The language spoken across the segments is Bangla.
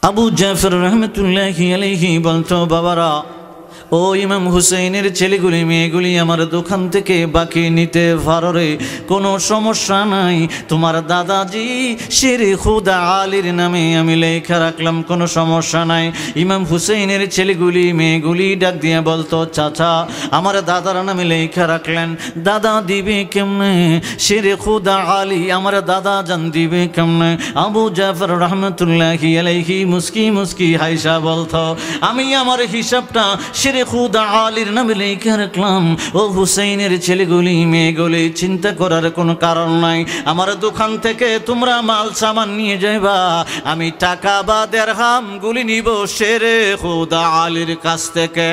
আবু জাফর রহমতুল্লাহি আলাইহি বলতো, বাবারা, ও ইমাম হুসেইনের ছেলেগুলি মেয়েগুলি আমার দোকান থেকে বাকি নিতে পারো রে, কোনো সমস্যা নাই। তোমার দাদাজি শেরে খুদা আলীর নামে আমি লেখা রাখলাম, কোনো সমস্যা নাই। ইমাম হুসেইনের ছেলেগুলি মেয়েগুলি ডাক দিয়ে বলতো, চাচা, আমার দাদার নামে লেখা রাখলেন, দাদা দিবে কেমনে? শেরে খুদা আলী আমার দাদা জান দিবে কেমনে? আবু জাফর রহমতুল্লাহি আলাইহি মুস্কি মুস্কি হাইসা বলতো, আমি আমার হিসাবটা শেরে খুদা আলীর নামে লেখা রাখলাম। ও হুসেইনের ছেলেগুলি মেয়েগুলি, চিন্তা করার কোনো কারণ নাই। আমার দোকান থেকে তোমরা মাল সামান নিয়ে যাইবা, আমি টাকা বা দিরহাম গুলি নিব শেরে খুদা আলীর কাছ থেকে।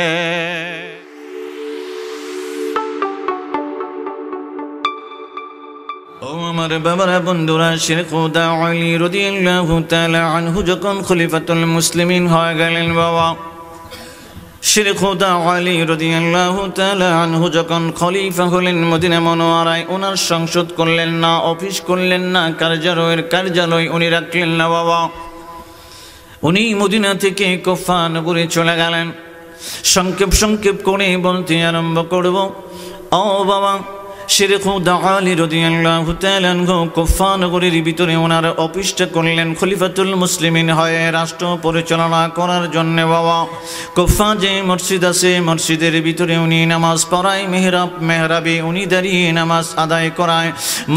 ও আমার বাবারা, বন্ধুরা, শেরে খুদা আলী রাদিয়াল্লাহু তাআলা আনহু যখন খলিফাতুল মুসলিমিন হয়ে গেলেন, বাবা শেরে খুদা আলী রাদিয়াল্লাহু তাআলা আনহু যখন খলিফা হলেন মদিনা মুনাওয়ারায়, ওনার সংসদ করলেন না, অফিস করলেন না, কার্যালয় উনি রাখলেন না। বাবা, উনি মদিনা থেকে কুফা নগরে চলে গেলেন। সংক্ষেপ করে বলতে আরম্ভ করব। ও বাবা, শেরে খুদা আলী রাদিয়াল্লাহু তাআলা আনহু কুফা নগরীর ভিতরে ওনার অফিসটা করলেন খলিফাতুল মুসলিমিন হয়ে রাষ্ট্র পরিচালনা করার জন্য। বাবা, কুফা যে মসজিদ আছে, মসজিদের ভিতরে উনি নামাজ পড়ায়, মেহরাবে উনি দাঁড়িয়ে নামাজ আদায় করায়,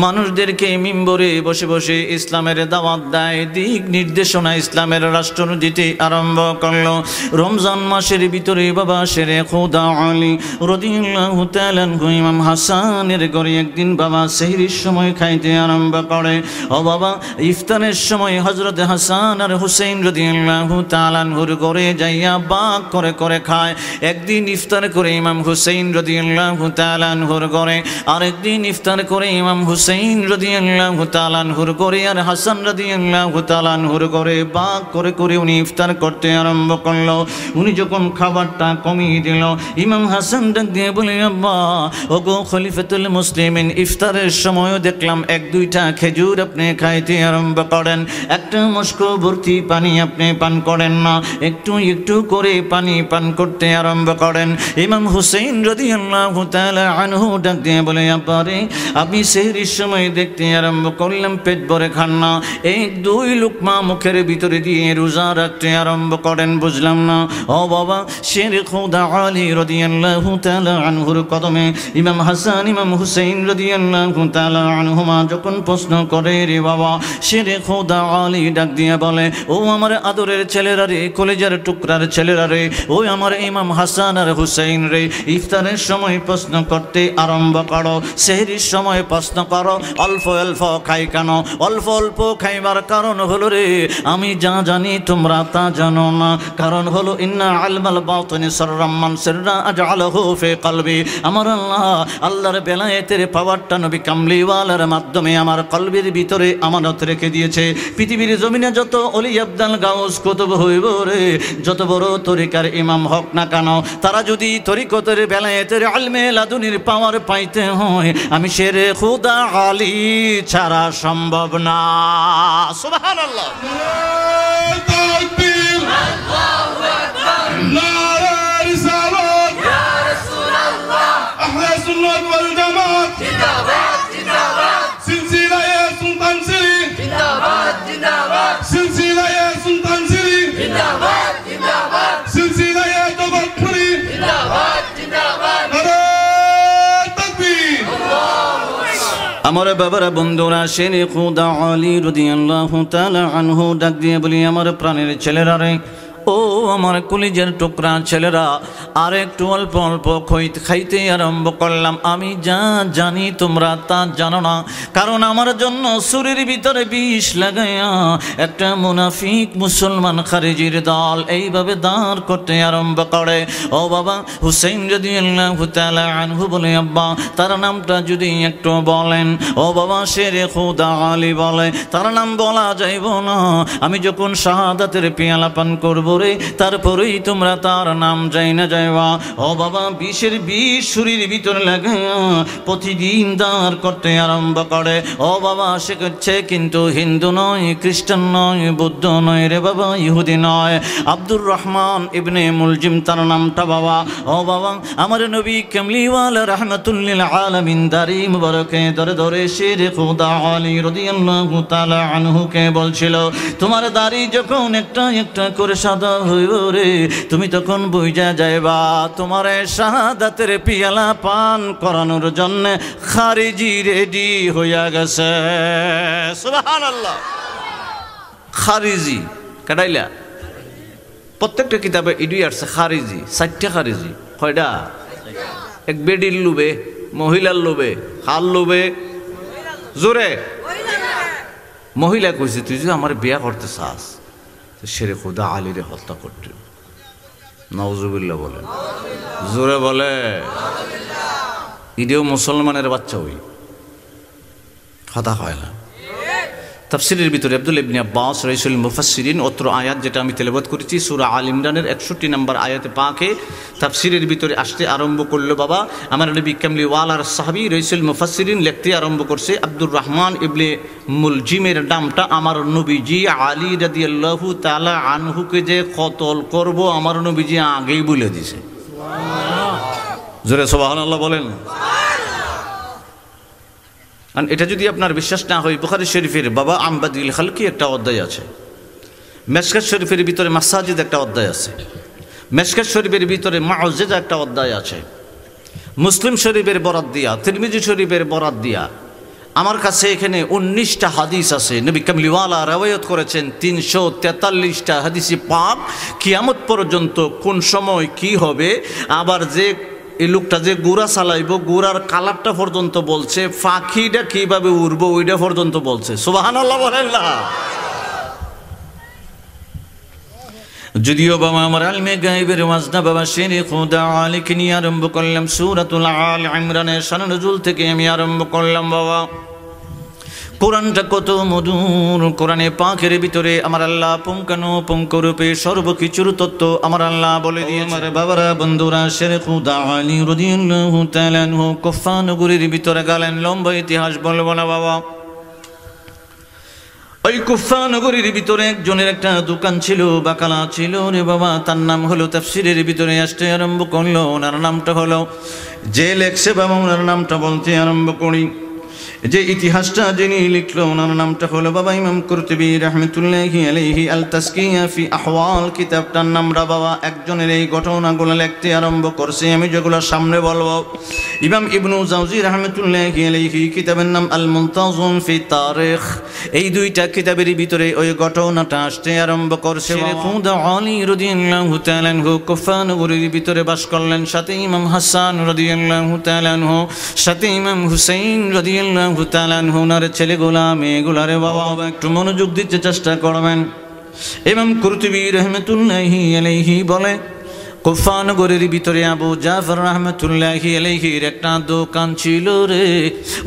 মানুষদেরকে মিম্বরে বসে বসে ইসলামের দাওয়াত দেয়, দিক নির্দেশনা ইসলামের রাষ্ট্র দিতে আরম্ভ করলো। রমজান মাসের ভিতরে বাবা শেরে খুদা আলী রাদিয়াল্লাহু তাআলা আনহু ইমাম হাসানের করে একদিন বাবা সেহরির সময় খাইতে আরম্ভ করে। ও বাবা, ইফতারের সময় হযরত হাসান আর হুসেইন রাদিয়াল্লাহু তাআলা আনহুর ঘরে যাইয়া বাক করে করে খায়। একদিন ইফতার করে ইমাম হুসেইন রাদিয়াল্লাহু তাআলা আনহুর ঘরে, আরেকদিন ইফতার করে ইমাম হুসেইন রাদিয়াল্লাহু তাআলা আনহুর ঘরে, আর হাসান রাদিয়াল্লাহু তাআলা আনহুর ঘরে বাক করে করে উনি ইফতার করতে আরম্ভ করলো। উনি যখন খাবারটা কমিয়ে দিল, ইমাম হাসান ডাক দিয়ে বলে, আব্বা, ওগো খলিফাতুল মুসলিমিন, ইফতারের সময়ও দেখলাম এক দুইটা খেজুর আপনি খাইতে আরম্ভ করেন, একটা মস্কো ভর্তি পানি আপনি পান করেন না, একটু একটু করে পানি পান করতে আরম্ভ করেন। ইমাম হুসেইন রাদিয়াল্লাহু তাআলা আনহু ডাক দিয়ে বলে, আব্বারে, আপনি সেহরির সময় দেখতে আরম্ভ করলাম পেট ভরে খান না, এক দুই লুকমা মুখের ভিতরে দিয়ে রোজা রাখতে আরম্ভ করেন, বুঝলাম না। ও বাবা, শেরে খুদা আলী রাদিয়াল্লাহু তাআলা আনহুর কদমে ইমাম হাসান ইমাম হুসেইন রাদিয়াল্লাহু তাআলা আনহুমা যখন প্রশ্ন করে, রে বাবা, শেরে খুদা আলী ডাক দিয়ে বলে, ও আমার আদরের ছেলেরা রে, কলেজার টুকরার ছেলেরা রে, ওই আমার ইমাম হাসান আর হুসেইন রে, ইফতারের সময় প্রশ্ন করতে আরম্ভ করো, সেহরির সময় প্রশ্ন করো, অল্প অল্প খাই কেন? অল্প অল্প খাইবার কারণ হলো রে, আমি যা জানি তোমরা তা জানো না। কারণ হলো, ইন্না আলমাল বাতিনি সাররাম মান সিররা আজআলাহু ফি কলবি, আমার আল্লাহর বেলায়েতের পাওয়ারটা নবী কামলিওয়ালার মাধ্যমে আমার কলবের ভিতরে আমানত রেখে দিয়েছে। পৃথিবীর জমিনে যত ওলি আব্দাল গাউস কুতুব হইব রে, যত বড় তরিকার ইমাম হক না কেন, তারা যদি তরিকতের বেলায়েতের ইলমে লাদুনির পাওয়ার পাইতে হয়, আমি শেরে খুদা আলী ছাড়া সম্ভব না। সুবহানাল্লাহ, তাকবীর, আল্লাহু আকবার, নারা রিসালাত, ইয়া রাসূলুল্লাহ, আহলে সুন্নাত ওয়াল জামাত, জিন্দাবাদ জিন্দাবাদ, সিলসিলায়ে সুলতান সিরি, জিন্দাবাদ জিন্দাবাদ, সিলসিলায়ে সুলতান সিরি, জিন্দাবাদ জিন্দাবাদ, সিলসিলায়ে তওয়াক্কুলি, জিন্দাবাদ জিন্দাবাদ, নারা তাকবীর, আল্লাহু আকবার। আমার বাবারা, বন্ধুরা, শেরে খুদা আলী রাদিয়াল্লাহু তাআলা আনহু ডাক দিয়ে বলি, আমার প্রাণের ছেলেরা রে, ও আমার কলিজার টুকরা ছেলেরা, আর একটু অল্প অল্প খাইতে আরম্ভ করলাম। আমি যা জানি তোমরা তা জানো না, কারণ আমার জন্য শরীর ভিতরে বিষ লাগাইয়া একটা মুনাফিক মুসলমান খারিজির দল এইভাবে দাঁড় করতে আরম্ভ করে। ও বাবা, হুসেইন রাদিয়াল্লাহু তাআলা আনহু বলে, আব্বা, তার নামটা যদি একটু বলেন। ও বাবা, শেরে খুদা আলী বলে, তার নাম বলা যাইব না, আমি যখন শাহাদাতের পেয়ালা পান করব কবরে, তারপরেই তোমরা তার নাম যাই না যাইবা। ও বাবা, 20-এর 20 শরীর ভিতরে লাগে প্রতিদিন দাঁড় করতে আরম্ভ করে। ও বাবা, সে করছে কিন্তু হিন্দু নয়, খ্রিস্টান নয়, বৌদ্ধ নয় রে বাবা, ইহুদি নয়, আব্দুর রহমান ইবনে মুলজিম তার নামটা বাবা। ও বাবা, আমার নবী কামলিওয়ালা রাহমাতুল্লিল আলামিন দাড়ি মুবারকে ধরে ধরে শেরে খুদা আলী রাদিয়াল্লাহু তাআলা আনহুকে বলছিল, তোমার দাড়ি যখন একটা একটা করে সাদা হইব রে, তুমি তখন বুঝা যাইবা তোমার শাহাদাতের পিয়ালা পান করানোর জন্য খারিজি রেডি হইয়া গেছে। সুবহানাল্লাহ। খারিজি কাটাইলা প্রত্যেকটা কিতাবে ইডুই আসছে খারিজি, 4টা খারিজি। কয়টা? এক বেডির লোভে, মহিলার লোভে, হাল লোভে, জোরে মহিলা কইছে তুই যদি আমার বিয়া করতে চাস শেরে খুদা আলীরে হত্যা করতে। নাউজুবিল্লাহ বলে, জোরে বলে। ইডিও মুসলমানের বাচ্চা হই, কথা হয় না। তাফসিরের ভিতরে আব্দুল্লাহ ইবনে আব্বাস রাইসুল মুফাসসিরিন অত্র আয়াত যেটা আমি তেলাওয়াত করেছি সূরা আল ইমরানের 61 নম্বর আয়াতে পাকে তাফসিরের ভিতরে আসতে আরম্ভ করলো বাবা আমার নবী কামলিওয়ালার সাহাবী রাইসুল মুফাসসিরিন লিখতে আরম্ভ করছে আব্দুর রহমান ইবনে মুলজিমের নামটা আমার নবীজি আলী রাদিয়াল্লাহু তাআলা আনহুকে যে কতল করব আমার নবীজি আগেই বলে দিয়েছে। সুবহানাল্লাহ, জোরে সুবহানাল্লাহ বলেন। আর এটা যদি আপনার বিশ্বাস না হয়, বুখারী শরীফের বাবা আমবাদিল খালকি একটা অধ্যায় আছে, মেশকাত শরীফের ভিতরে মাসাজিদ একটা অধ্যায় আছে, মেশকাত শরীফের ভিতরে মুআজ্জিজা একটা অধ্যায় আছে, মুসলিম শরীফের বরাত দিয়া, তিরমিজি শরীফের বরাত দিয়া আমার কাছে এখানে 19টা হাদিস আছে। নবী কামলিওয়ালা রওয়ায়াত করেছেন 343টা হাদিসে পাক। কিয়ামত পর্যন্ত কোন সময় কি হবে, আবার যে এই লোকটা যে গুড়া চালাইব গুড়ার কালারটা পর্যন্ত বলছে, পাখিটা কিভাবে উড়বো ওইটা পর্যন্ত বলছে। সুবহানাল্লাহ বলেন না। যদিও বাবা আমার আলমে গায়েবের ওয়াজনা বাবা শেরে খুদা আলীকে নিয়ে আরম্ভ করলাম, সূরাতুল আল ইমরানের শান নুজুল থেকে আমি আরম্ভ করলাম বাবা। কোরআনটা কত মধুর, কোরআনে পাকের ভিতরে আমার আল্লাহ পুঙ্খানুপুঙ্খরূপে সর্বকিছুর তত্ত্ব আমার আল্লাহ বলে দিয়ে। আমার বাবারা বন্ধুরা, শেরে খুদা আলী রাদিয়াল্লাহু তাআলা আনহু কুফা নগরীর ভিতরে গেলেন। লম্বা ইতিহাস বলবো না বাবা। ওই কুফা নগরীর ভিতরে একজনের একটা দোকান ছিল, বাকালা ছিল রে বাবা। তার নাম হলো, তাফসিরের ভিতরে আসতে আরম্ভ করলো, ওনার নামটা হলো, যে লেখছে বাবা ওনার নামটা বলতে আরম্ভ করি। যে ইতিহাসটা যিনি লিখলো ওনার নামটা হলো বাবা ইমাম কুরতুবী রাহমাতুল্লাহি আলাইহি আল তাসকিয়া ফি আহওয়াল কিতাবটার নামটা বাবা। একজনের এই ঘটনাগুলো লিখতে আরম্ভ করছে, আমি যেগুলো সামনে বলবো। ইমাম ইবনু জাওজি রাহমাতুল্লাহি আলাইহি কিতাবের নাম আল মুনতাজিম ফি তারিখ। এই দুইটা কিতাবের ভিতরে ওই ঘটনাটা আসতে আরম্ভ করছে। খুদা আলী রাদিয়াল্লাহু তাআলা আনহু কুফা নগরীর ভিতরে বাস করলেন, সাথে ইমাম হাসান রাদিয়াল্লাহু তাআলা আনহু, সাথে ইমাম হুসাইন রাদিয়াল্লাহু তাআলা আনহু, ওনার ছেলেগুলা মেয়েগুলারে বাবা একটু মনোযোগ দিতে চেষ্টা করবেন। ইমাম কুরতুবী রাহমাতুল্লাহি আলাইহি বলে, কুফা নগরীর ভিতরে আবু জাফর রাহমাতুল্লাহি আলাইহির একটা দোকান ছিল রে।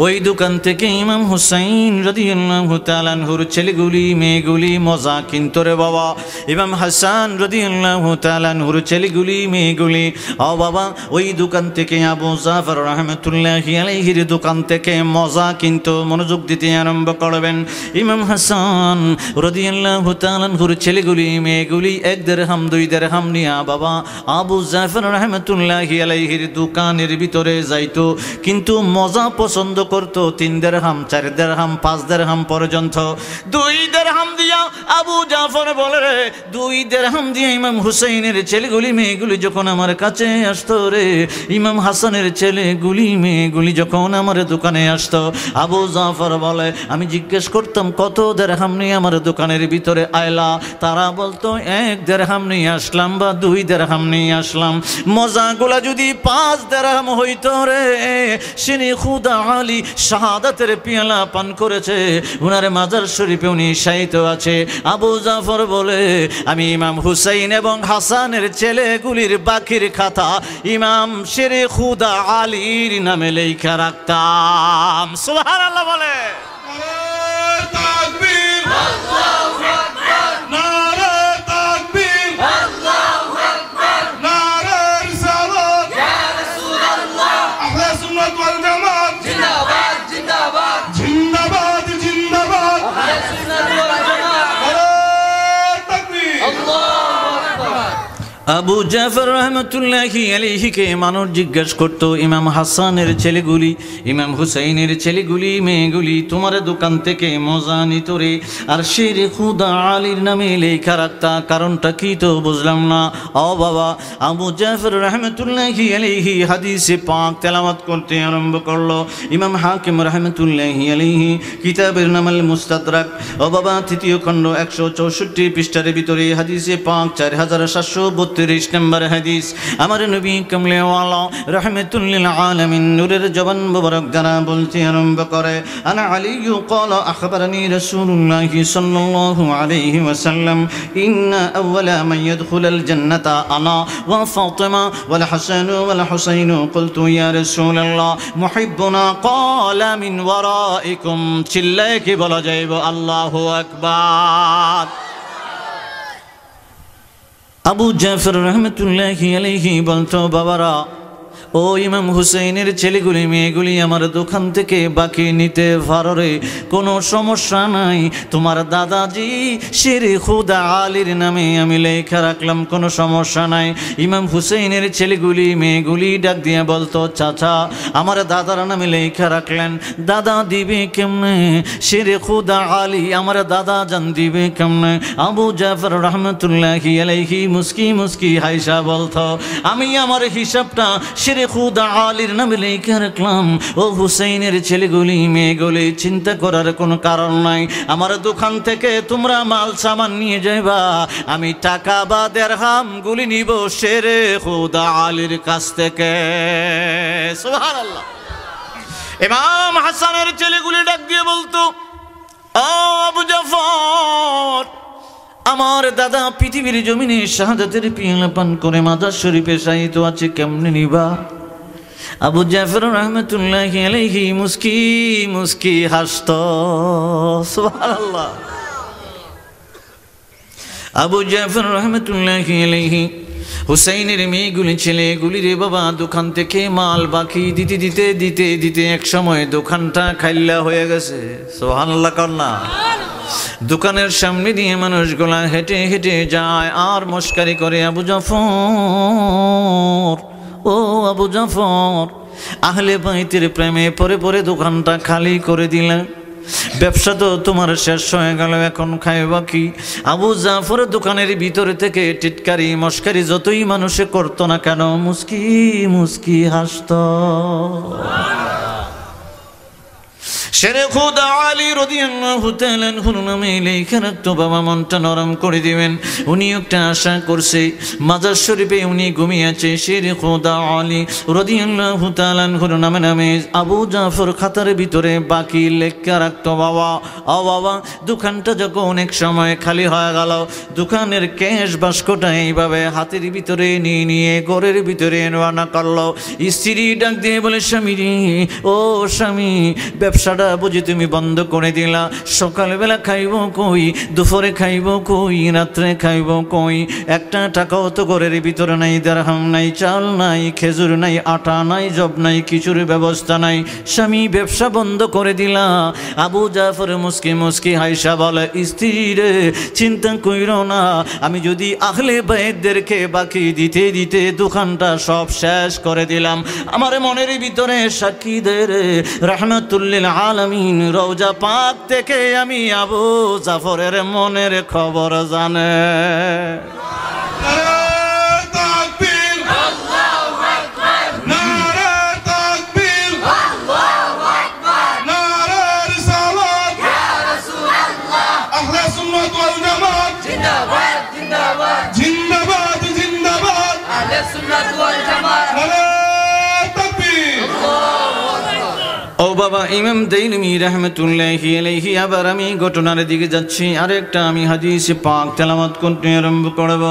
ওই দোকান থেকে ইমাম হুসাইন রাদিয়াল্লাহু তাআলা আনহুর ছেলেগুলি মেয়েগুলি মজা কিনতো রে বাবা। ইমাম হাসান রাদিয়াল্লাহু তাআলা আনহুর ছেলেগুলি মেয়েগুলি ও বাবা ওই দোকান থেকে আবু জাফর রাহমাতুল্লাহি আলাইহির দোকান থেকে মজা কিনতো। মনোযোগ দিতে আরম্ভ করবেন। ইমাম হাসান রাদিয়াল্লাহু তাআলা আনহুর ছেলেগুলি মেয়েগুলি 1 দিরহাম 2 দিরহাম নিয়া বাবা আবু জাফর রাহমাতুল্লাহি আলাইহির দোকানের ভিতরে যাইতো, কিন্তু মজা পছন্দ করতো 3 দিরহাম 4 দিরহাম 5 দিরহাম পর্যন্ত। 2 দিরহাম দিয়া আবু জাফর বলে রে, 2 দিরহাম দিয়ে ইমাম হুসাইনের ছেলেগুলি মেয়েগুলি যখন আমার কাছে আসতো রে, ইমাম হাসানের ছেলেগুলি মেয়েগুলি যখন আমার দোকানে আসতো, আবু জাফর বলে আমি জিজ্ঞেস করতাম কত দিরহাম নিয়ে আমার দোকানের ভিতরে আইলা, তারা বলতো 1 দিরহাম নিয়ে আসলাম বা 2 দিরহাম নিয়ে আসলাম। মজাগুলা যদি 5 দিরহাম হইতো রে, শেরে খুদা আলী শাহাদাতের পিয়ালা পান করেছে, উনার মাজার শরীফে উনি শায়িত আছে। আবু জাফর বলে আমি ইমাম হুসাইন এবং হাসানের ছেলেগুলির বাকির খাতা ইমাম শেরে খুদা আলীর নামে লেখা রাখতাম। সুবহানাল্লাহ বলে। তাকবীর, আল্লাহু আকবার, নারে তাকবীর, আবু জাফর রহমতুল্লাহি আলাইহিকে মানুষ জিজ্ঞেস করত, ইমাম হাসানের ছেলেগুলি, ইমাম হুসাইনের ছেলেগুলি, মেয়েগুলি তোমার দোকান থেকে মজা নিত রে, আর শের খুদা আলীর নামে লেখা রাখতা, কারণটা কি তো বুঝলাম না। ও বাবা, আবু জাফর রহমতুল্লাহি আলাইহি হাদিসে পাক তেলাওয়াত করতে আরম্ভ করলো। ইমাম হাকিম রহমতুল্লাহি আলাইহি কিতাবের নাম আল মুস্তাদরাক, ও বাবা, তৃতীয় খণ্ড 164 পৃষ্ঠার ভিতরে হাদিসে পাক 4732 নম্বর হাদিস। আমার নবী কামলে ওয়ালা রাহমাতুল লিল আলামিন নূরের জবান মুবারক দ্বারা বলতে আরম্ভ করে, আনা আলী ক্বালা আখবারনি রাসূলুল্লাহ সাল্লাল্লাহু আলাইহি ওয়াসাল্লাম ইন্না আউওয়ালা মান ইয়াদখুলুল জান্নাতা আনা ওয়া ফাতিমা ওয়াল হাসান ওয়াল হুসাইন। قلت يا رسول الله মুহিব্বুনা ক্বালা মিন ওয়ারাইকুম। চিল্লায়ে কি বলা যাইবো আল্লাহু আকবার। আবু জাফর রহমতুল্লাহি আলাইহি বলতো, বাবারা, ও ইমাম হুসাইনের ছেলেগুলি মেয়েগুলি আমার দোকান থেকে বাকি নিতে পারো রে, কোনো সমস্যা নাই। তোমার দাদাজি শের খুদা আলীর নামে আমি লেখা রাখলাম, কোনো সমস্যা নাই। ইমাম হুসাইনের ছেলেগুলি মেয়েগুলি ডাক দিয়ে বলতো, চাচা, আমার দাদার নামে লেখা রাখলেন, দাদা দিবে কেমনে? শের খুদা আলী আমার দাদা জান দিবে কেমনে? আবু জাফর রহমতুল্লাহি আলাইহি মুস্কি মুস্কি হাইসা বলতো, আমি আমার হিসাবটা শের খুদা আলীর নামে লেখা রাখলাম। ও হুসাইনের ছেলেগুলি মেয়েগুলি, চিন্তা করার কোনো কারণ নাই। আমার দোকান থেকে তোমরা মাল সামান নিয়ে যাইবা, আমি টাকা বা দিরহাম গুলি নিব শের খুদা আলীর কাছ থেকে। সুবহানাল্লাহ। ইমাম হাসানের ছেলেগুলি ডাক দিয়ে বলতো, ও আবু জাফর, আমার দাদা পৃথিবীর জমিনে শাহাদাতের পিয়ালা পান করে মাজার শরীফে শায়িত আছে, কেমনে নিবা? আবু জাফর রহমতুল্লাহি আলাইহি মুস্কি মুস্কি হাসতো। সুবহানাল্লাহ। আবু জাফর রহমতুল্লাহি আলাইহি হুসাইনের মেয়েগুলি ছেলেগুলি রে বাবা দোকান থেকে মাল বাকি দিতে দিতে দিতে দিতে এক সময় দোকানটা খাইলা হয়ে গেছে। সুবহানাল্লাহ কন্যা। দোকানের সামনে দিয়ে মানুষগুলা হেঁটে হেঁটে যায় আর মস্কারি করে, আবু জাফর, ও আবু জাফর, আহলে বাইতের প্রেমে পরে পরে দোকানটা খালি করে দিলেন, ব্যবসা তো তোমার শেষ হয়ে গেল, এখন খাইবা কি? আবু জাফর দোকানের ভিতরে থেকে টিটকারি মস্কারি যতই মানুষে করতো না কেন, মুস্কি মুস্কি হাসতো। শের খুদা আলী রাদিয়াল্লাহু তাআলা আনহুর নামে লেখা রাখতো, বাবা মনটা নরম করে দিবেন। উনি একটা আশা করছে, মাজার শরীফে উনি ঘুমিয়ে আছে। শের খুদা আলী রাদিয়াল্লাহু তাআলা আনহুর নামে নামে আবু জাফর খাতার ভিতরে বাকি লেখা রাখতো। বাবা, ও বাবা, দোকানটা যখন অনেক সময় খালি হয়ে গেল, দোকানের ক্যাশ বাস্কটা এইভাবে হাতের ভিতরে নিয়ে নিয়ে ঘরের ভিতরে রওনা করলো। স্ত্রী ডাক দিয়ে বলে, স্বামী, ও স্বামী, ব্যবসাটা বুঝি তুমি বন্ধ করে দিলা, সকালবেলা খাইব কই, দুপুরে খাইব কই, রাত্রে খাইব কই? একটা টাকাও তো ঘরের ভিতরে নাই, দিরহাম নাই, চাল নাই, খেজুর নাই, আটা নাই, জব নাই, কিছুর ব্যবস্থা নাই। স্বামী ব্যবসা বন্ধ করে দিলা। আবু জাফর মুস্কি মুস্কি হাইসা বলে, স্ত্রী রে, চিন্তা কইর না, আমি যদি আহলে বাইতদেরকে বাকি দিতে দিতে দোকানটা সব শেষ করে দিলাম, আমার মনের ভিতরে সাক্ষী দে রে, রাহমাতুল লিল আলামিন রওজা পাক থেকে আমি আবু জাফরের মনের খবর জানে। ও বাবা, ইমাম দাইলমি রাহমাতুল্লাহি আলাইহি, আবার আমি ঘটনার দিকে যাচ্ছি। আরেকটা আমি হাদিস পাক তেলাওয়াত করতে আরম্ভ করব।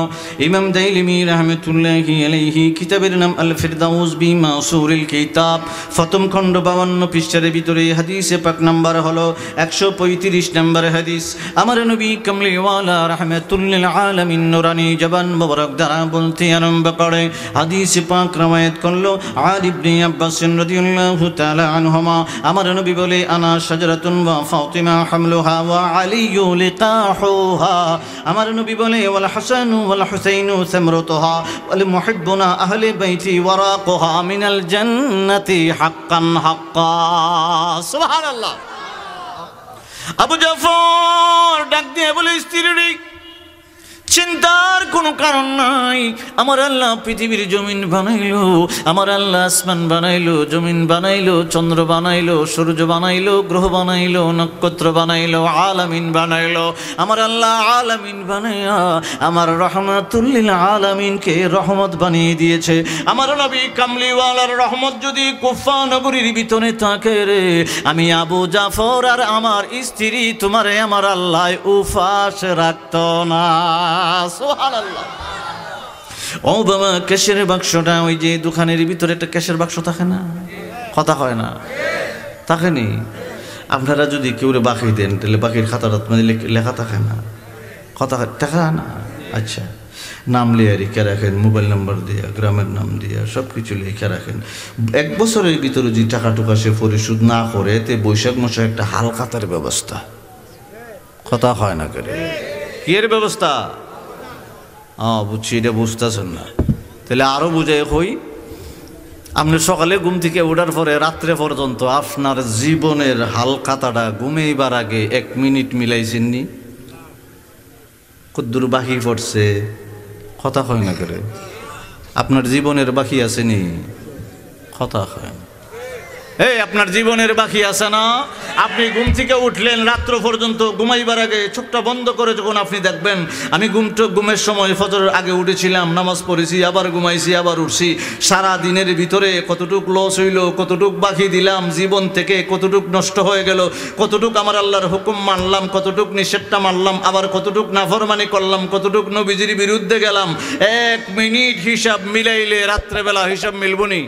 ইমাম দাইলমি রাহমাতুল্লাহি আলাইহি কিতাবের নাম আল ফিরদাউস বি মাসুরিল কিতাব, প্রথম খণ্ড 52 পৃষ্ঠার ভিতরে হাদিস পাক নাম্বার হলো 135 নম্বর হাদিস। আমার নবী কামলিওয়ালা রাহমাতুল লিল আলামিন নুরানি জবান মুবারক দ্বারা বলতে আরম্ভ করে, হাদিস পাক রওয়ায়াত করলো আলী ইবনে আব্বাস রাদিয়াল্লাহু তাআলা আনহুমা। আমার নবী বলে আনা শাজারাতুন ওয়া ফাতিমা হামলুহা ওয়া আলিয়্যু লিকাহুহা। আমার নবী বলে ওয়াল হাসানু ওয়াল হুসাইনু সামরাতুহা ওয়াল মুহিব্বুনা আহলি বাইতি ওয়ারাকুহা মিনাল জান্নাতি হাক্কান হাক্কা। সুবহানাল্লাহ। আবু জাফর ডাক দিয়ে বলে, স্ত্রী চিন্তার কোনো কারণ নাই, আমার আল্লাহ পৃথিবীর জমিন বানাইলো, আমার আল্লাহ আসমান বানাইলো, জমিন বানাইলো, চন্দ্র বানাইলো, সূর্য বানাইলো, গ্রহ বানাইলো, নক্ষত্র বানাইলো, আলামিন বানাইলো। আমার আল্লাহ আলামিন বানাইয়া আমার রহমাতুল লিল আলামিনকে রহমত বানিয়ে দিয়েছে। আমার নবী কামলিওয়ালার রহমত যদি কুফা নগরীর ভিতরে থাকে রে, আমি আবু জাফর আর আমার স্ত্রী তোমারে আমার আল্লাহ উপাস রাখত না। সুবহানাল্লাহ। ও বাবা, ক্যাশের বাক্সটা, ওই যে দোকানের ভিতরে একটা ক্যাশের বাক্স থাকে না, কথা হয় না, থাকেনি? আপনারা যদি কেউ বাকি দেন তাহলে বাকির খাতাটা লেখা থাকে না, কথা দেখা না। আচ্ছা, নাম লিয়ে লিখে রাখেন, মোবাইল নাম্বার দিয়া, গ্রামের নাম দিয়া, সব কিছু লিখে রাখেন। 1 বছরের ভিতরে যদি টাকা টুকা সে পরিশোধ না করে, তে বৈশাখ মাসে একটা হালখাতার ব্যবস্থা, কথা হয় না করে। কি এর ব্যবস্থা? বুঝছি, এটা বুঝতেছেন না, তাহলে আরো বুঝাই হই। আপনি সকালে ঘুম থেকে ওঠার পরে রাত্রে পর্যন্ত আপনার জীবনের হালখাতাটা ঘুমাইবার আগে 1 মিনিট মিলাইছেননি? কদ্দুর বাকি পড়ছে, কথা হয় না করে। আপনার জীবনের বাকি আসেনি, কথা হয়। এই আপনার জীবনের বাকি আছে না? আপনি ঘুম থেকে উঠলেন, রাত্র পর্যন্ত ঘুমাইবার আগে চোখটা বন্ধ করে যখন আপনি দেখবেন, আমি ঘুমের সময় ফজরের আগে উঠেছিলাম, নামাজ পড়েছি, আবার ঘুমাইছি, আবার উঠছি, সারা দিনের ভিতরে কতটুক লস হইল, কতটুক বাকি দিলাম, জীবন থেকে কতটুক নষ্ট হয়ে গেল, কতটুক আমার আল্লাহর হুকুম মানলাম, কতটুক নিষেধটা মানলাম, আবার কতটুক নাফরমানি করলাম, কতটুক নবীজির বিরুদ্ধে গেলাম। 1 মিনিট হিসাব মিলাইলে রাত্রেবেলা হিসাব মিলবনি?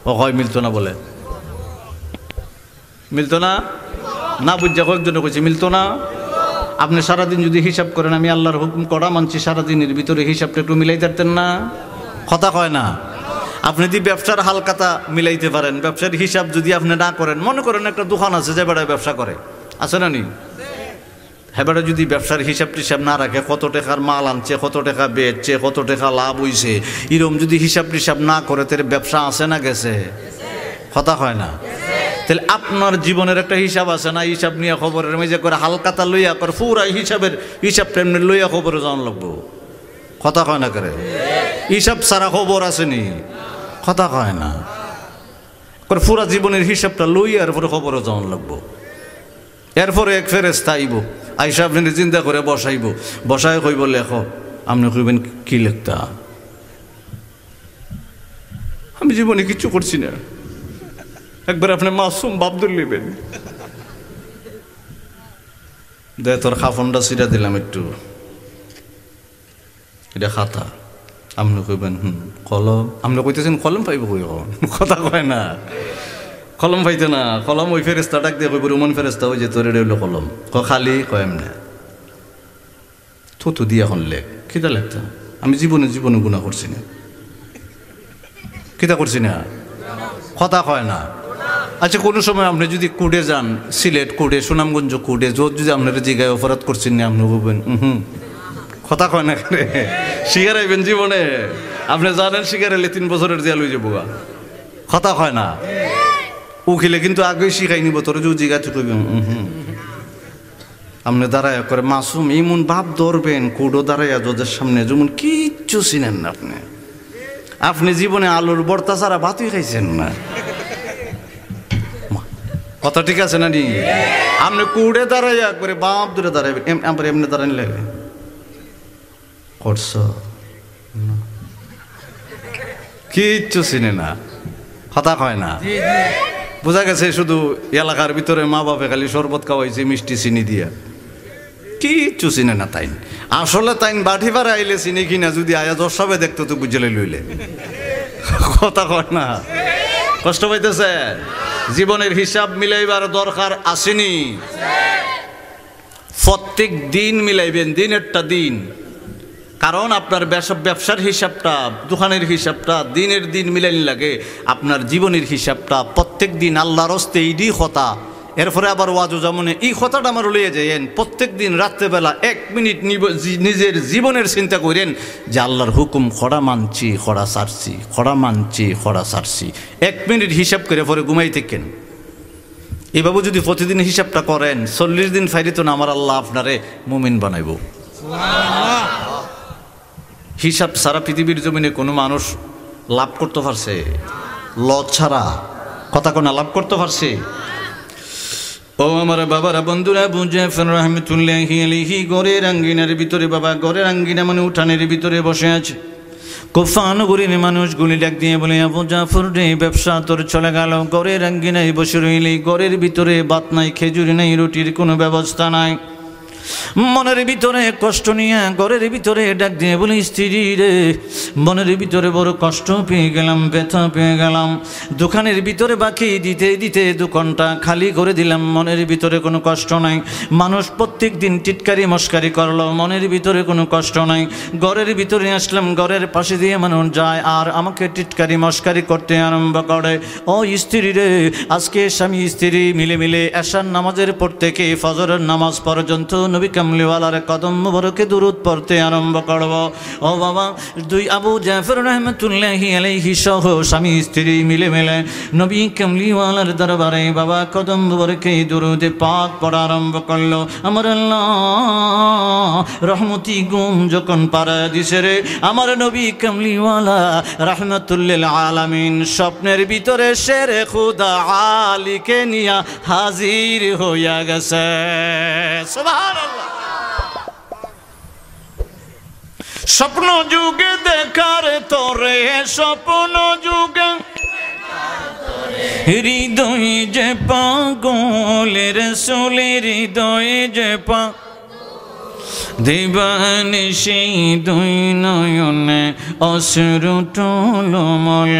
ও হয় মিলতো না, বলে মিলতো না, না বুঝা কয়েকজনে কইছে মিলতো না। আপনি সারাদিন যদি হিসাব করেন, আমি আল্লাহর হুকুম করা মানছি, সারাদিনের ভিতরে হিসাবটা একটু মিলাই পারতেন না, কথা কয় না। আপনি যদি ব্যবসার হালখাতা মিলাইতে পারেন, ব্যবসার হিসাব যদি আপনি না করেন, মনে করেন একটা দোকান আছে যে বেড়ায় ব্যবসা করে, আছে না নি? হেবারে যদি ব্যবসার হিসাব টিসাব না রাখে, কত টাকার মাল আনছে, কত টাকা বেচছে, কত টাকা লাভ হইছে, এরকম যদি হিসাব টিসাব না করে, তাহলে ব্যবসা আছে না গেছে, কথা হয় না। তাহলে আপনার জীবনের একটা হিসাব আছে না, হিসাব নিয়ে খবরের মেজে করে হালখাতা লইয়া করে পুরা হিসাব তেমনি লইয়া খবরে জান লাগবো, কথা হয় না করে। হিসাব সারা খবর আসেনি, কথা হয় না করে। পুরা জীবনের হিসাবটা লইয়া এরপরে খবরে জান লাগবো। এরপরে এক ফেরেশতা আইব, আইসা আপনি চিন্তা করে বসাইব, বসায় কইব লেখো। আপনি কইবেন কি লিখতা? আমি জীবনে কিছু করছি না। একবার আপনি মাসুম বাবদুল নেবেন, দে তোর খাফনটা সিরা দিলাম একটু, এটা খাতা। আপনি কইবেন কলম। আপনি কইতেছেন কলম পাইব কই? কথা কয় না, কলম পাইতে না। কলম ওই ফেরেশতা ডাক দিয়ে কইব, রুমন ফেরেশতা, ওই যে তোর এটা হইলো কলম। খালি কয় এমনি থুতু দিয়ে এখন লেখ। কিতা লেখতা? আমি জীবনে গুণা করছি না, কিতা করছি না, কথা কয় না। আচ্ছা, কোনো সময় আপনি যদি কুড়ে যান, সিলেট কুড়ে, সুনামগঞ্জ কুড়ে, যদি আপনার জিগায় অপরাধ করছেন না, আপনি বলবেন কথা কয় না। শিকার আইবেন জীবনে? আপনি জানেন শিকার এলে 3 বছরের জেল হয়ে যাবো, কথা কয় না। উকিলে কিন্তু আগেই শিখাই নিব, তোর যে জিগাতে কইবেন আপনি দাঁড়ায় করে মাসুম ইমন ভাব ধরবেন, কুড়ো দাঁড়াইয়া জজের সামনে, যেমন কিচ্ছু চিনেন না। আপনি জীবনে আলুর ভর্তা ছাড়া ভাতই খাইছেন না, কথা ঠিক আছে না নি? আপনি কুড়ে দাঁড়াইয়া করে বাপ দূরে দাঁড়াইবেন, আবার এমনি দাঁড়ানি লাগে করছ, কিচ্ছু চিনে না, কথা কয় না। বোঝা গেছে শুধু এলাকার ভিতরে মা বাপে খালি শরবত খাওয়াইছে মিষ্টি চিনি দিয়া, কিচ্ছু চিনে না। তাই আসলে তাই বাঠি পারে আইলে চিনি কিনা যদি আয়া সবে দেখতো তো বুঝলে লইলে, কথা কয় না। কষ্ট পাইতেছে? জীবনের হিসাব মিলাইবার দরকার আসেনি? প্রত্যেক দিন মিলাইবেন, দিনেরটা দিন। কারণ আপনার ব্যবসার হিসাবটা, দোকানের হিসাবটা দিনের দিন মিলাইনি লাগে, আপনার জীবনের হিসাবটা প্রত্যেক দিন আল্লাহর হস্তে এইডি কথা এরপরে আবার ওয়াজু যেমন এই কথাটা আমার লইয়ে যাইয়েন প্রত্যেক দিন রাত্রেবেলা 1 মিনিট নিজের জীবনের চিন্তা করেন যে আল্লাহর হুকুম খড়া মানছি খড়া ছাড়ছি খড়া মানছি খড়া ছাড়ছি 1 মিনিট হিসাব করে পরে ঘুমাই থাকেন এভাবে যদি প্রতিদিন হিসাবটা করেন 40 দিন ফাইরিত না আমার আল্লাহ আপনারে মুমিন বানাইব হিসাব সারা পৃথিবীর জমিনে কোনো মানুষ লাভ করতে পারছে লজ ছাড়া কথা কোনা লাভ করতে পারছে ও আমার বাবারা বন্ধুরা আবু জাফর রাহমাতুল্লাহি আলাইহি ঘরের আঙ্গিনার ভিতরে বাবা ঘরের আঙ্গিনা মানে উঠানের ভিতরে বসে আছে কুফা নগরীর মানুষগুলি ডাক দিয়ে বলে আবু জাফর রে ব্যবসা তোর চলে গেল ঘরের আঙ্গিনায় বসে রইলি ঘরের ভিতরে ভাত নাই খেজুরি নাই রুটির কোনো ব্যবস্থা নাই মনের ভিতরে কষ্ট নিয়ে ঘরের ভিতরে ডাক দিয়ে বলে স্ত্রী রে মনের ভিতরে বড় কষ্ট পেয়ে গেলাম ব্যথা পেয়ে গেলাম দোকানের ভিতরে বাকি দিতে দিতে দোকানটা খালি করে দিলাম মনের ভিতরে কোনো কষ্ট নাই মানুষ প্রত্যেক দিন টিটকারি মস্কারি করলো মনের ভিতরে কোনো কষ্ট নাই ঘরের ভিতরে আসলাম ঘরের পাশে দিয়ে মানুষ যায় আর আমাকে টিটকারি মস্কারি করতে আরম্ভ করে ও স্ত্রী রে আজকে স্বামী স্ত্রী মিলে মিলে এশার নামাজের পর থেকে ফজরের নামাজ পর্যন্ত নবী কামলিওয়ালার কদম মুবারকে দুরূদ পড়তে আরম্ভ করব ও বাবা দুই আবু জাফর রাহমাতুল্লাহি আলাইহি সহ স্বামী স্ত্রী মিলে মিলে নবী কামলিওয়ালার দরবারে বাবা কদম মুবারকে দুরূদে পাক পড়া আরম্ভ করলো আমার আল্লাহ রহমতি গুম যখন পারা দিছে রে আমার নবী কামলিওয়ালা রাহমাতুল্লিল আলামিন স্বপ্নের ভিতরে শেরে খুদা আলীকে নিয়া হাজির হইয়া গেছে সুবহানাল্লাহ স্বপ্ন যুগে দেখার তোরে স্বপ্ন যুগে হৃদয়ে যে পাগলের সোলে হৃদয়ে যে পা দিবানিশি দুই নয়নে অশ্রু টলমল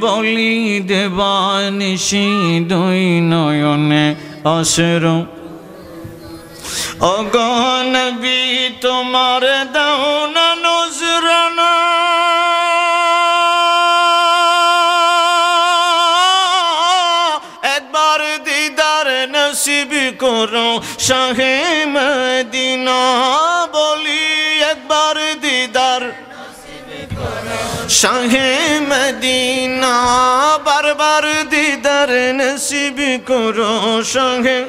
বলি দেবানিশি দুই নয়নে অশ্রু ওগো নবী তোমার দাও না নজরানা একবার দিদার নসিব করো শাহে মদিনা বলি একবার দিদার শাহে মদিনা বারবার দিদার নসিব করো শাহে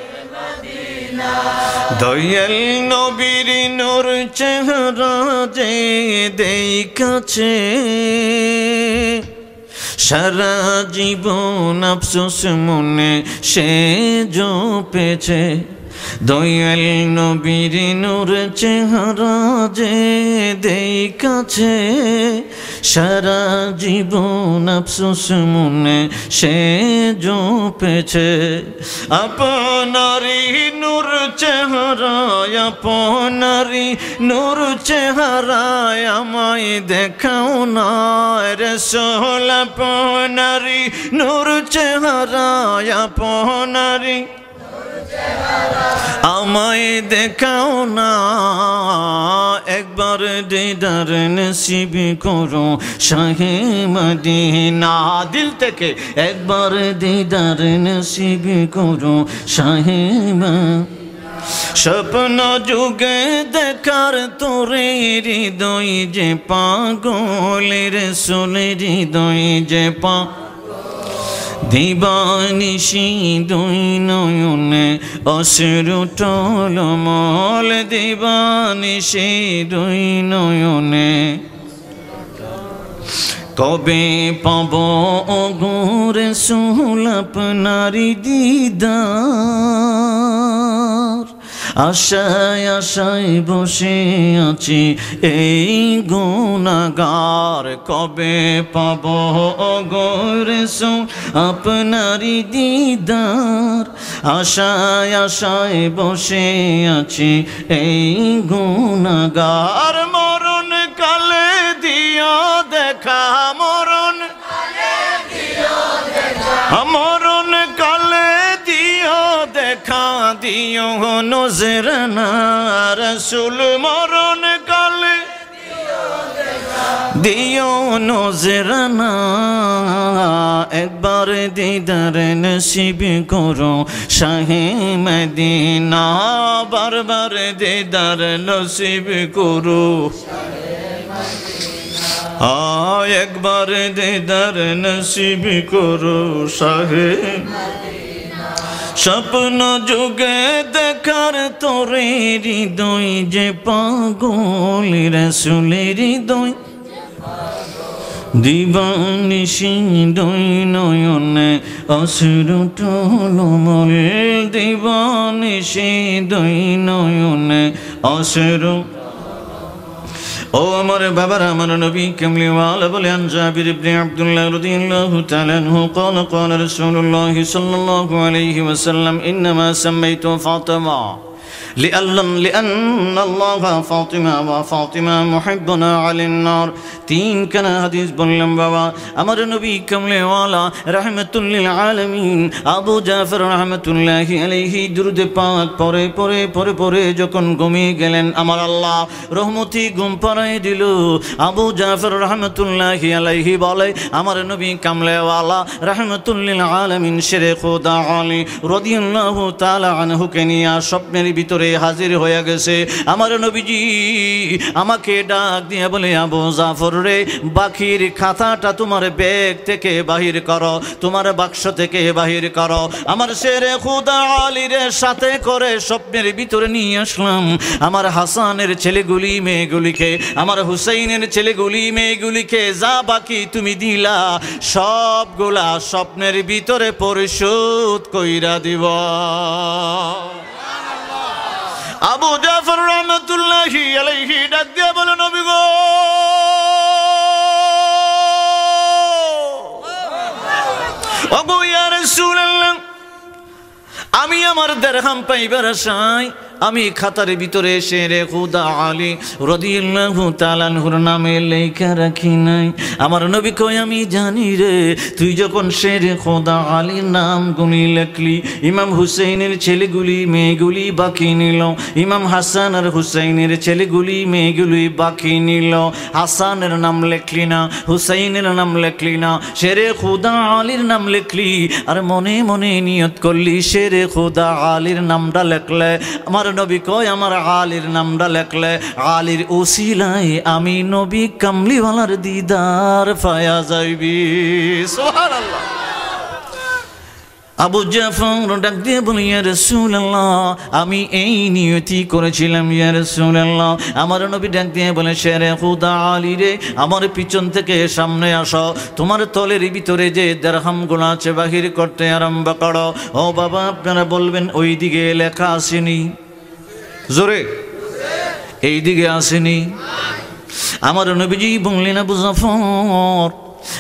দয়াল নবীর নূর চেহারা যে দেখাছে সারা জীবন আফসোস মনে সে জপেছে দয়াল নবীর নূর চেহারা যে দেখাছে সারা জীবন আফসোস মনে সে জপেছে আপনারি নূর চেহারায় আপনারি নূর চেহারায় আমায় দেখাও না রাসূল আপনারি নূর চেহারায় আপনারি আমায় দেখাও না একবার দিদার নসিব করো শাহে মদিনা দিল থেকে একবার দিদার নসিব করো শাহে স্বপ্ন যুগে দেখার তোরে হৃদয় যে পাগলের সোলে হৃদয় যে পা দিবানিশি দুই নয়নে অশ্রু টলমল দিবানিশি দুই নয়নে কবে পাব ওগো রাসূল আপনারি দিদার আশায় আশায় বসে আছি এই গুনাহগার কবে পাব ওগো রাসূল আপনারি দিদার আশায় আশায় বসে আছি এই গুনাহগার মরণ কালে দিও দেখা মরণ কালে দিও দেখা মরণ কালে দিও দেখা দিও নজরানা রাসূল মরণ কালে দিও নজরানা একবার দিদার নসিব করো শাহে মদিনা বারবার দিদার নসিব করো একবার দিদার নসিব করো শাহে স্বপ্ন যুগে দেখার তোরে হৃদয় যে পাগল রাসূলের হৃদয় দিবানিশি দই নয়নে অশ্রু টলমল দিবানিশি দই নয়নে অশ্রু ও আমার বাবার আমার নবী কামলিওয়ালা বলেন জাবির ইবনে আব্দুল্লাহ রাদিয়াল্লাহু তাআলা আনহু قال قال رسول الله صلى الله عليه وسلم انما سميت فاطمه لأن الله فاطمة محبنا على النار তিন কানা হাদিস বললাম বাবা আমার নবী কামলিওয়ালা রাহমাতুল লিল আলামিন আবু জাফর রাহমাতুল্লাহি আলাইহি দুরূদ পাক পরে পরে পরে পরে যখন ঘুমিয়ে গেলেন আমার আল্লাহ রহমতি ঘুম পাড়ায় দিল আবু জাফর রাহমাতুল্লাহি আলাইহি বলে আমার নবী কামলিওয়ালা রাহমাতুল লিল আলামিন শেরে খোদা আলী রাদিয়াল্লাহু তাআলা আনহু কে নিয়ে স্বপ্নের ভিতরে হাজির হয়ে গেছে আমার নবীজি আমাকে ডাক দিয়ে বলে আবু জাফর রে বাকির খাতাটা তোমার ব্যাগ থেকে বাহির করো তোমার বাক্স থেকে বাহির করো আমার শেরে খোদা আলীর সাথে করে স্বপ্নের ভিতরে নিয়ে আসলাম আমার হাসানের ছেলেগুলি মেয়েগুলিকে আমার হুসাইনের ছেলেগুলি মেয়েগুলিকে যা বাকি তুমি দিলা সবগুলা স্বপ্নের ভিতরে পরিশোধ কইরা দিব আবু জাফর রাহমাতুল্লাহি আলাইহি ডাক দিয়ে বলে নবী গো ওগো ইয়া রাসূলুল্লাহ আমি আমার দিরহাম পাইবার আশায় আমি খাতার ভিতরে শেরে খোদা আলী রাদিয়াল্লাহু তাআলা আনহুর নামে লেখা রাখি নাই আমার নবী কয় আমি জানি রে তুই যখন শেরে খোদা আলীর নাম গুলি লিখলি ইমাম হুসাইনের ছেলেগুলি মেয়েগুলি বাকি নিল ইমাম হাসান আর হুসাইনের ছেলেগুলি মেয়েগুলি বাকি নিল হাসানের নাম লিখলি না হুসাইনের নাম লিখলি না শেরে খোদা আলীর নাম লিখলি আর মনে মনে নিয়ত করলি শেরে খোদা আলীর নামটা লিখলে আমার নবী কয় আমার আলীর নামটা লেখলে আলীর উসিলায় আমি নবী কামলিওয়ালার দিদার পায়া যাইবি সুবহানাল্লাহ আবু জাফর ডাক দিয়ে বলি ইয়া রাসূলুল্লাহ আমি এই নিয়তি করেছিলাম ইয়া রাসূলুল্লাহ আমার নবী ডাক দিয়ে বলে শেরে খোদা আলী রে আমার পিছন থেকে সামনে আসো তোমার তলের ভিতরে যে দিরহামগুলো আছে বাহির করতে আরম্ভ করো ও বাবা আপনারা বলবেন ওই দিকে লেখা আসেনি জোরে এই দিকে আসেনি আমার নবীজি বললেন আবু জাফর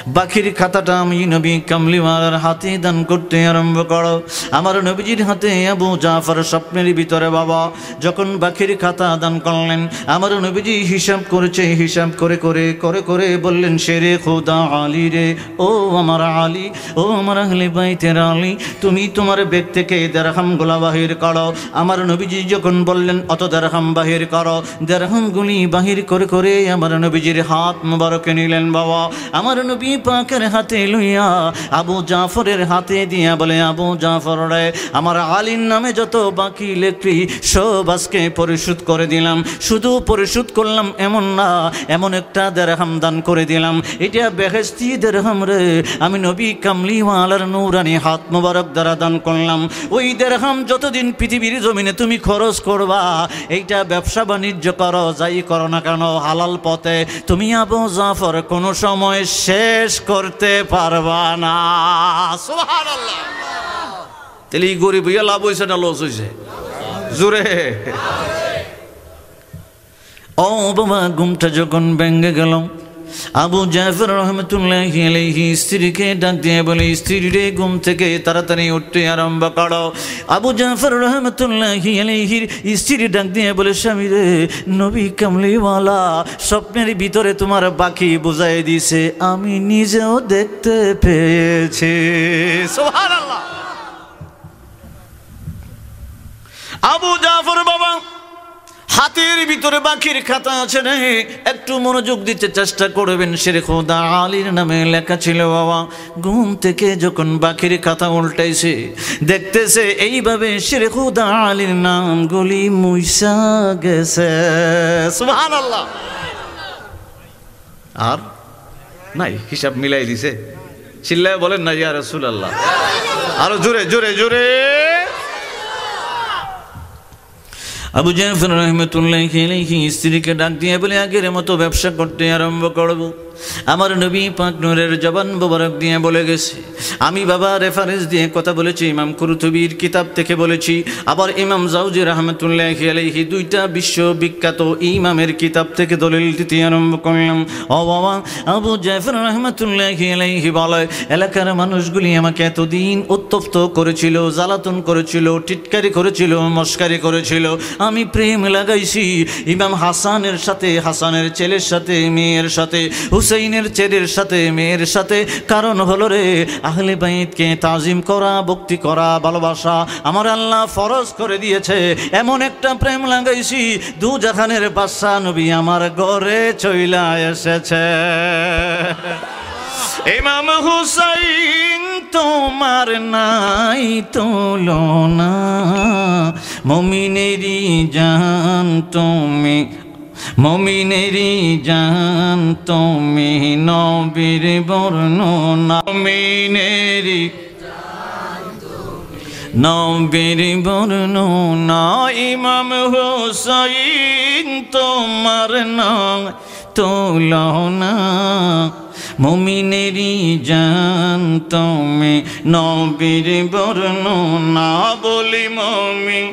বাকির খাতাটা আমি নবী কামলিওয়ালার হাতে দান করতে আরম্ভ করো আমার নবীজির হাতে আবু জাফর স্বপ্নের ভিতরে বাবা যখন বাকির খাতা দান করলেন আমার নবীজি হিসাব করেছে হিসাব করে করে করে করে বললেন শেরে খোদা আলী রে ও আমার আলী ও আমার আহলে বাইতের আলী তুমি তোমার ব্যাগ থেকে দিরহামগুলা বাহির করো আমার নবীজি যখন বললেন অত দিরহাম বাহির করো দিরহামগুলি বাহির করে করে আমার নবীজির হাত মোবারকে নিলেন বাবা আমার নবী পাকের হাতে লইয়া আবু জাফরের হাতে দিয়া বলে আবু জাফর রে আমার আলীর নামে যত বাকি লেখলি সব আজকে পরিশোধ করে দিলাম শুধু পরিশোধ করলাম এমন না এমন একটা দিরহাম দান করে দিলাম এটা বেহেশতি দিরহাম রে আমি নবী কামলিওয়ালার নূরানি হাত মোবারক দ্বারা দান করলাম ওই দিরহাম যতদিন পৃথিবীর জমিনে তুমি খরচ করবা এইটা ব্যবসা বাণিজ্য করো যাই করো না কেন হালাল পথে তুমি আবু জাফর কোনো সময় শেষ করতে পারবা না সুবহানাল্লাহ তাহলে গরিব হইয়া লাভ হয়েছে না লস হয়েছে জোরে ও বাবা ঘুমটা যখন ভেঙে গেল আবু জাফর রাহমাতুল্লাহি আলাইহি স্ত্রীকে ডাক দিয়ে বলে স্ত্রী রে ঘুম থেকে তাড়াতাড়ি উঠতে আরম্ভ করো আবু জাফর রাহমাতুল্লাহি আলাইহির স্ত্রী ডাক দিয়ে বলে স্বামী রে নবী কামলিওয়ালা স্বপ্নের ভিতরে তোমার বাকি বুঝাই দিছে আমি নিজেও দেখতে পেয়েছি সুবহানাল্লাহ আবু জাফর বাবা হাতের ভিতরে বাকির খাতা আছে রে, একটু মনোযোগ দিতে চেষ্টা করবেন। শেরে খোদা আলীর নামে লেখা ছিল বাবা। ঘুম থেকে যখন বাকির খাতা উল্টাইছে, দেখতেছে এইভাবে শেরে খোদা আলীর নামগুলি মুইসা গেছে। সুবহানাল্লাহ। আর নাই, হিসাব মিলাই দিছে। চিল্লায় বলেন না ইয়া রাসূলুল্লাহ। আরো জোরে জোরে জোরে। আবু জাফর রাহমাতুল্লাহি আলাইহি স্ত্রীকে ডাক দিয়ে বলে, আগের মতো ব্যবসা করতে আরম্ভ করব। আমার নবী পাক নূরের জবান মোবারক দিয়ে বলে গেছে। আমি বাবা রেফারেন্স দিয়ে কথা বলেছি, ইমাম কুরতুবীর কিতাব থেকে বলেছি, আবার ইমাম জাওজি রাহমাতুল্লাহি আলাইহি দুইটা বিশ্ববিখ্যাত ইমামের কিতাব থেকে দলিল দিতে আরম্ভ করলাম। ও বাবা, আবু জাফর রাহমাতুল্লাহি আলাইহি বলে, এলাকার মানুষগুলি আমাকে এতদিন উত্তপ্ত করেছিল, জ্বালাতন করেছিল, টিটকারি করেছিল, মস্কারি করেছিল। আমি প্রেম লাগাইছি ইমাম হাসানের সাথে, হাসানের ছেলের সাথে, মেয়ের সাথে, হুসাইনের ছেলের সাথে, মেয়ের সাথে। কারণ হলো রে, আহলে বাইতকে তাজিম করা, ভক্তি করা, ভালোবাসা আমার আল্লাহ ফরজ করে দিয়েছে। এমন একটা প্রেম লাগাইছি, দু জাহানের বাদশা নবী আমার ঘরে চইলা এসেছে। ইমাম হুসাইন তোমার নাই তুলনা, মুমিনেরই জান তুমি, মুমিনেরই জান তুমি, নবীর বর্ণনা, মুমিনেরই নবীর বর্ণনা। ইমাম হুসাইন তোমার নাম তুলনা, মুমিনেরই জান তুমি, নবীর বর্ণনা। বলি মুমিন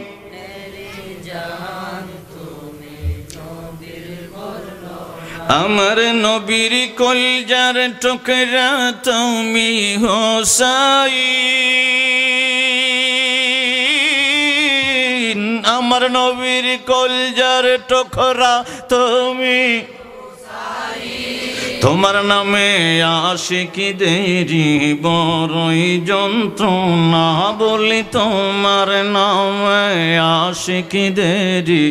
আমার নবীর কলজার টুকরা তুমি হুসাইন, আমার নবীর কলজার টুকরা তুমি, তোমার নামে আশিকীদেরই বড়ই যন্ত্রণা। বলি তোমার নামে আশিকীদেরই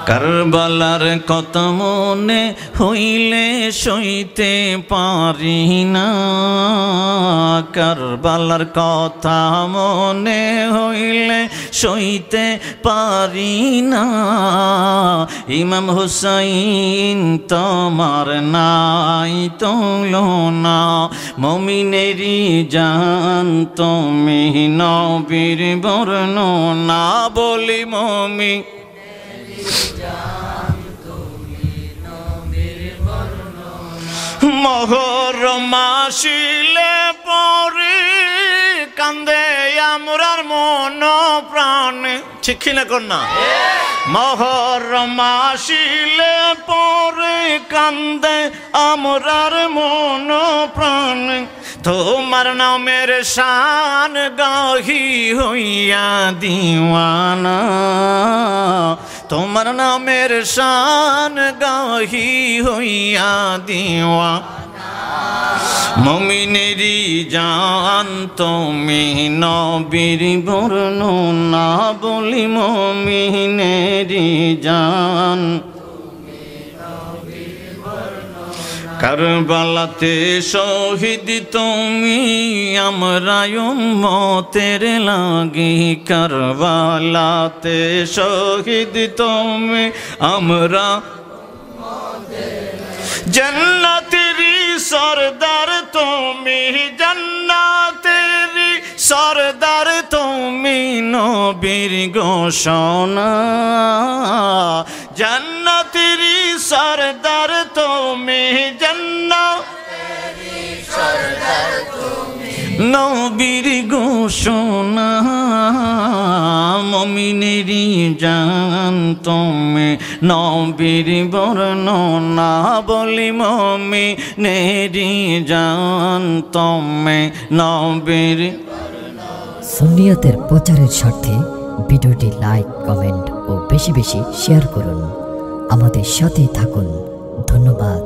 কারবালার কথা মনে হইলে সইতে পারি না, কারবালার কথা মনে হইলে সইতে পারি না। ইমাম হুসাইন তোমার নাই তুলনা, মুমিনেরই জান তুমি, নবীর বর্ণনা। বলি মুমিন মহরম আসিলে পরে কান্দে আমরার মন প্রাণ, ঠিক কিনা কন্যা? মহরম আসিলে পরে কান্দে আমরার মন প্রাণ, তোমার নামের শান গাহি হইয়া দিওয়ানা, তোমার নামের শান গাহি হইয়া দিওয়ানা। মুমিনেরই জান তুমি, নবীর বর্ণনা। বলি মুমিনেরই জান কারবালাতে শহীদ তুমি, আমরা উম্মতের লাগি কারবালাতে শহীদ তুমি, আমরা জান্নাতেরই সরদার তুমি, জান্নাতেরই সরদার তুমি, নবীর ঘোষণা। জান্নাতেরই সরদার তুমি, জান্নাতেরই সরদার তুমি, নবীর ঘোষণা। মুমিনেরই জান তুমি, নবীর বর্ণনা। বলি মুমিনেরই জান তুমি, নবীর। সুন্নিয়তের প্রচারের স্বার্থে ভিডিওটি লাইক, কমেন্ট ও বেশি বেশি শেয়ার করুন। আমাদের সাথেই থাকুন। ধন্যবাদ।